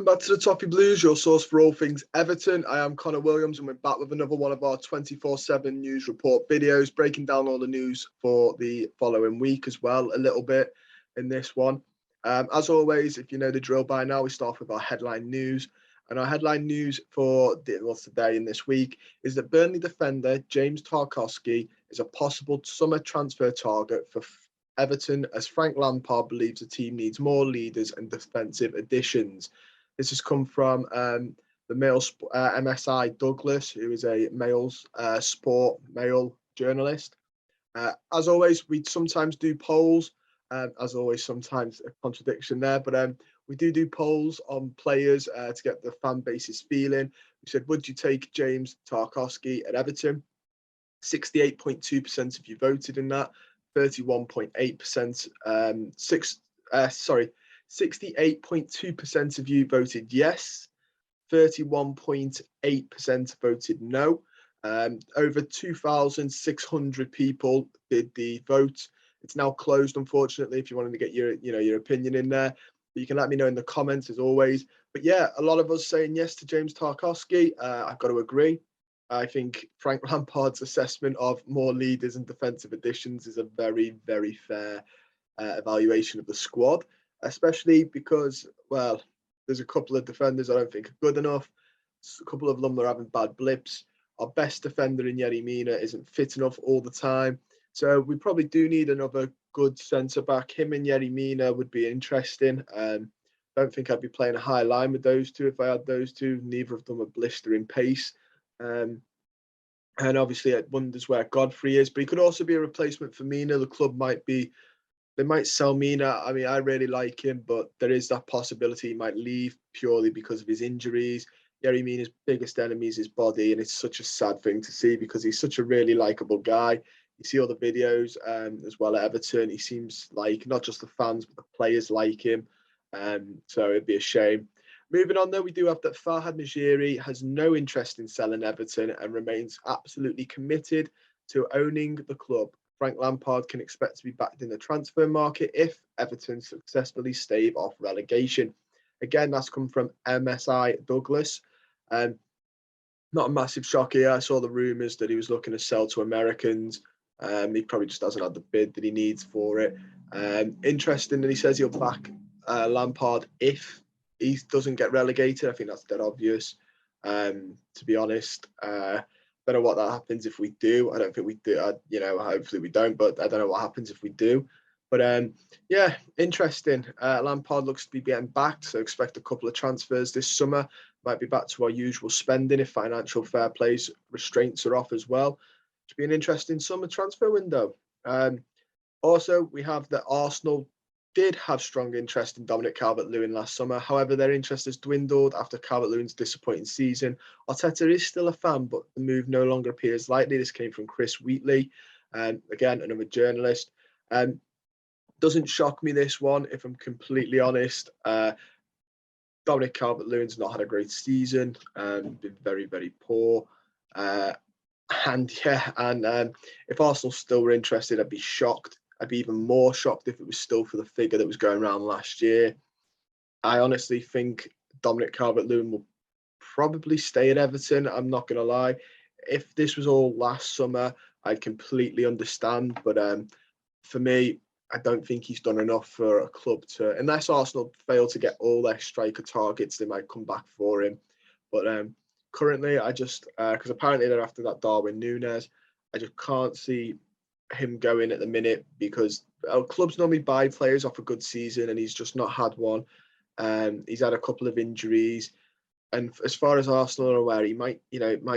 Welcome back to the Toffee Blues, your source for all things Everton. I am Connor Williams and we're back with another one of our 24/7 news report videos, breaking down all the news for the following week as well, a little bit in this one. As always, if you know the drill by now, we start with our headline news. And our headline news for today and this week is that Burnley defender James Tarkowski is a possible summer transfer target for Everton, as Frank Lampard believes the team needs more leaders and defensive additions. This has come from the Mail MSI Douglas, who is a sport mail journalist. As always, we sometimes do polls. As always, sometimes a contradiction there, but we do polls on players to get the fan base's feeling. We said, would you take James Tarkowski at Everton? 68.2% of you voted in that. 31.8%, 68.2% of you voted yes, 31.8% voted no. Over 2,600 people did the vote. It's now closed, unfortunately, if you wanted to get your opinion in there. But you can let me know in the comments as always. But yeah, a lot of us saying yes to James Tarkowski. I've got to agree. I think Frank Lampard's assessment of more leaders and defensive additions is a very, very fair evaluation of the squad, especially because, well, there's a couple of defenders I don't think are good enough. A couple of them are having bad blips. Our best defender in Yerry Mina isn't fit enough all the time. So we probably do need another good centre-back. Him and Yerry Mina would be interesting. Don't think I'd be playing a high line with those two if I had those two. Neither of them are blistering pace. And obviously it wonders where Godfrey is, but he could also be a replacement for Mina. The club they might sell Mina. I mean, I really like him, but there is that possibility he might leave purely because of his injuries. Yerry Mina's biggest enemy is his body, and it's such a sad thing to see because he's such a really likeable guy. You see all the videos as well at Everton. He seems like not just the fans, but the players like him. So it'd be a shame. Moving on, though, we do have that Farhad Najiri has no interest in selling Everton and remains absolutely committed to owning the club. Frank Lampard can expect to be backed in the transfer market if Everton successfully stave off relegation. Again, that's come from MSI Douglas. Not a massive shock here. I saw the rumours that he was looking to sell to Americans. He probably just hasn't had the bid that he needs for it. Interesting that he says he'll back Lampard if he doesn't get relegated. I think that's dead obvious, to be honest. Don't know what that happens if we do. I don't think we do. Hopefully we don't, but I don't know what happens if we do. But yeah, interesting. Lampard looks to be getting backed, so expect a couple of transfers this summer. Might be back to our usual spending if financial fair play's restraints are off as well. Should be an interesting summer transfer window. Also, we have that Arsenal did have strong interest in Dominic Calvert-Lewin last summer. However, their interest has dwindled after Calvert-Lewin's disappointing season. Arteta is still a fan, but the move no longer appears likely. This came from Chris Wheatley, again, another journalist. Doesn't shock me, this one, if I'm completely honest. Dominic Calvert-Lewin's not had a great season, been very, very poor. If Arsenal still were interested, I'd be shocked. I'd be even more shocked if it was still for the figure that was going around last year. I honestly think Dominic Calvert-Lewin will probably stay at Everton. I'm not going to lie. If this was all last summer, I'd completely understand. But for me, I don't think he's done enough for a club to, unless Arsenal fail to get all their striker targets, they might come back for him. But currently, I just, because apparently they're after that Darwin Núñez, I just can't see him going at the minute because our clubs normally buy players off a good season and he's just not had one. He's had a couple of injuries, and as far as Arsenal are aware, it might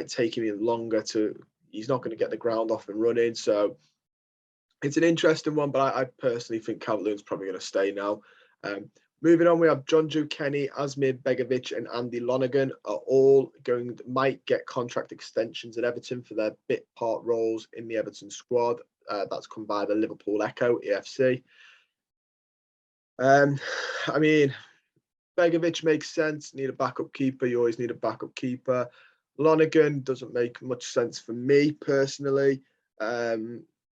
take him longer he's not going to get the ground off and running. So it's an interesting one, but I personally think Calvert-Lewin's probably going to stay now. Moving on, we have John Joe Kenny, Asmir Begovic, and Andy Lonergan are all might get contract extensions at Everton for their bit part roles in the Everton squad. That's come by the Liverpool Echo, EFC. I mean, Begovic makes sense. Need a backup keeper. You always need a backup keeper. Lonergan doesn't make much sense for me personally.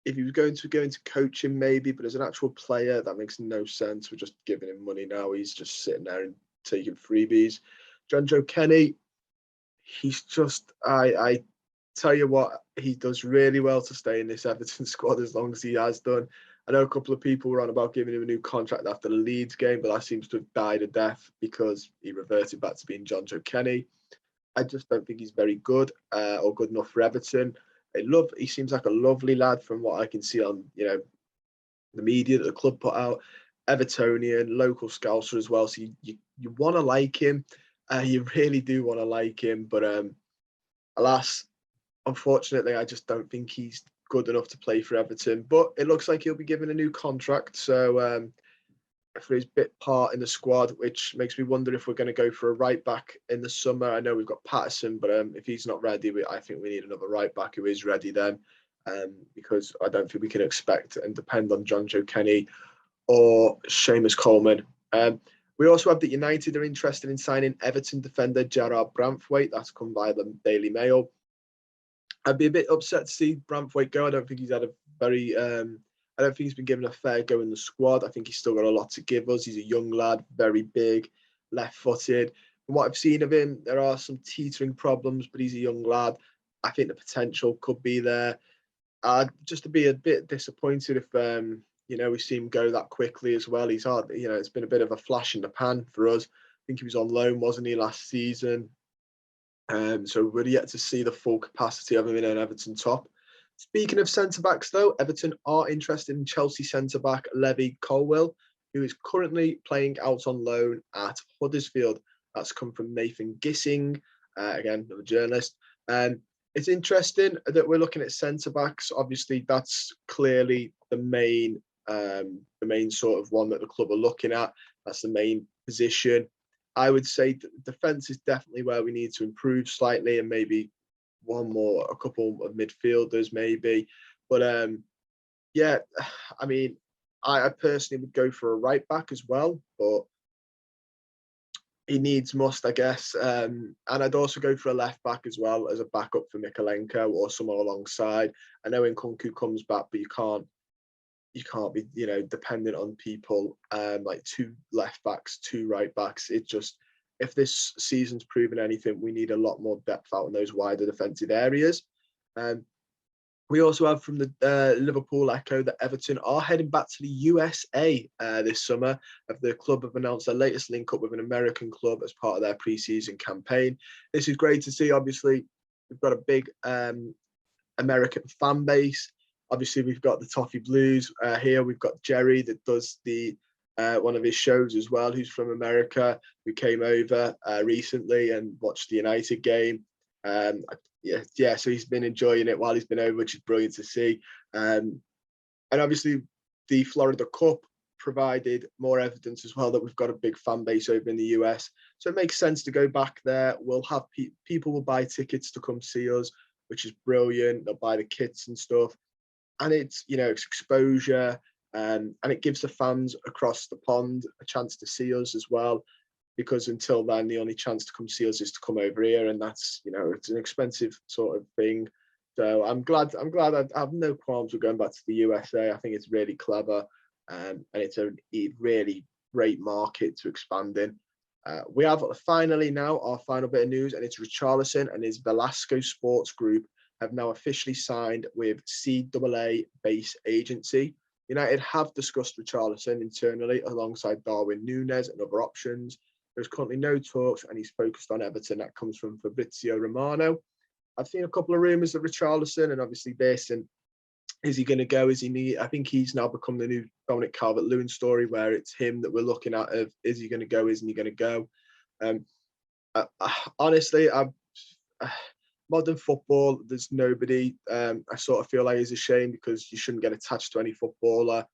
If he was going to coach him, maybe, but as an actual player, that makes no sense. We're just giving him money now. He's just sitting there and taking freebies. John Joe Kenny, he's just, I tell you what, he does really well to stay in this Everton squad as long as he has done. I know a couple of people were on about giving him a new contract after the Leeds game, but that seems to have died a death because he reverted back to being John Joe Kenny. I just don't think he's very good or good enough for Everton. He seems like a lovely lad from what I can see on, the media that the club put out. Evertonian, local Scouser as well. So you want to like him. You really do want to like him. But alas, unfortunately, I just don't think he's good enough to play for Everton. But it looks like he'll be given a new contract. So for his bit part in the squad, which makes me wonder if we're going to go for a right back in the summer. I know we've got Patterson, but if he's not ready, I think we need another right back who is ready then, because I don't think we can expect and depend on John Joe Kenny or Seamus Coleman. We also have that United are interested in signing Everton defender Gerard Branthwaite. That's come by the Daily Mail. I'd be a bit upset to see Branthwaite go. I don't think he's had a very I don't think he's been given a fair go in the squad. I think he's still got a lot to give us. He's a young lad, very big, left-footed. From what I've seen of him, there are some teetering problems, but he's a young lad. I think the potential could be there. Just to be a bit disappointed if we see him go that quickly as well. He's hard. It's been a bit of a flash in the pan for us. I think he was on loan, wasn't he, last season? So we're yet to see the full capacity of him in an Everton top. Speaking of centre-backs, though, Everton are interested in Chelsea centre-back Levi Colwill, who is currently playing out on loan at Huddersfield. That's come from Nathan Gissing, again, another journalist. It's interesting that we're looking at centre-backs. Obviously, that's clearly the main sort of one that the club are looking at. That's the main position. I would say defence is definitely where we need to improve slightly, and maybe a couple of midfielders maybe. But I personally would go for a right back as well, but he must, I guess. And I'd also go for a left back as well as a backup for Mikalenko or someone alongside. I know Nkunku comes back, but you can't be, dependent on people like two left backs, two right backs. It just, if this season's proven anything, we need a lot more depth out in those wider defensive areas. We also have from the Liverpool Echo that Everton are heading back to the USA this summer. The club have announced their latest link up with an American club as part of their pre-season campaign. This is great to see. Obviously, we've got a big American fan base. Obviously, we've got the Toffee Blues here. We've got Jerry that does the one of his shows as well, who's from America, who came over recently and watched the United game. So he's been enjoying it while he's been over, which is brilliant to see. And obviously, the Florida Cup provided more evidence as well that we've got a big fan base over in the US. So it makes sense to go back there. We'll have people will buy tickets to come see us, which is brilliant. They'll buy the kits and stuff. And it's, it's exposure, and it gives the fans across the pond a chance to see us as well, because until then, the only chance to come see us is to come over here, and that's, it's an expensive sort of thing. So I'm glad I have no qualms with going back to the USA. I think it's really clever, and it's a really great market to expand in. We have finally now our final bit of news, and it's Richarlison and his Velasco Sports Group have now officially signed with CAA base agency. United have discussed Richarlison internally alongside Darwin Núñez and other options. There's currently no talks, and he's focused on Everton. That comes from Fabrizio Romano. I've seen a couple of rumours of Richarlison, and obviously this, and is he going to go? I think he's now become the new Dominic Calvert-Lewin story, where it's him that we're looking at of, is he going to go, isn't he going to go? Honestly, modern football, there's nobody. I sort of feel like it's a shame, because you shouldn't get attached to any footballer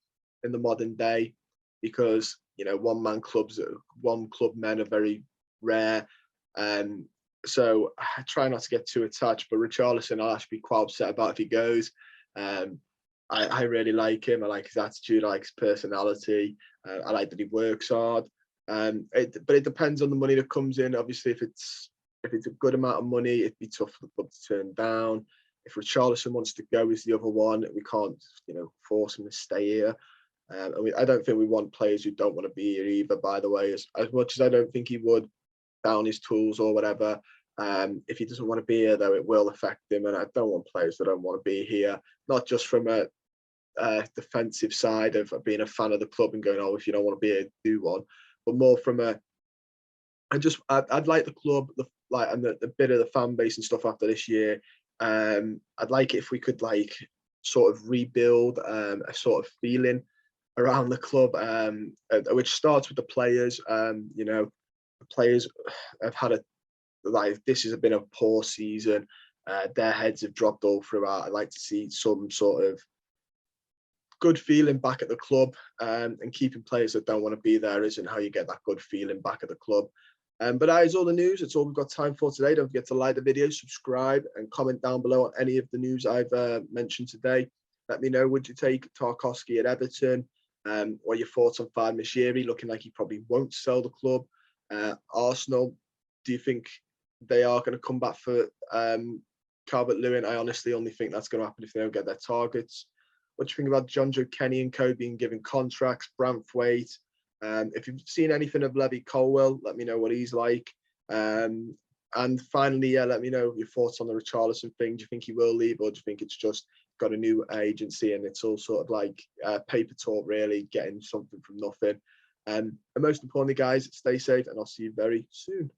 in the modern day, because one club men are very rare. So I try not to get too attached. But Richarlison, I'll actually be quite upset about if he goes. I really like him. I like his attitude. I like his personality. I like that he works hard. But it depends on the money that comes in. Obviously, if it's a good amount of money, it'd be tough for the club to turn down. If Richarlison wants to go, is the other one. We can't, force him to stay here. I don't think we want players who don't want to be here either, by the way, as much as I don't think he would down his tools or whatever. If he doesn't want to be here, though, it will affect him. And I don't want players that don't want to be here, not just from a defensive side of being a fan of the club and going, oh, if you don't want to be here, do one, but more from I'd like the club, and the bit of the fan base and stuff after this year. I'd like it if we could sort of rebuild a sort of feeling around the club, which starts with the players. The players have had this has been a poor season. Their heads have dropped all throughout. I'd like to see some sort of good feeling back at the club, and keeping players that don't want to be there isn't how you get that good feeling back at the club. But that is all the news. It's all we've got time for today. Don't forget to like the video, subscribe, and comment down below on any of the news I've mentioned today. Let me know, would you take Tarkowski at Everton? What your thoughts on Fad Mashiri, looking like he probably won't sell the club? Arsenal, do you think they are going to come back for Calvert-Lewin? I honestly only think that's going to happen if they don't get their targets. What do you think about John Joe Kenny and co being given contracts? Branthwaite. If you've seen anything of Levy Colwell, let me know what he's like. And finally, let me know your thoughts on the Richarlison thing. Do you think he will leave, or do you think it's just got a new agency and it's all sort of paper talk, really, getting something from nothing? And most importantly, guys, stay safe, and I'll see you very soon.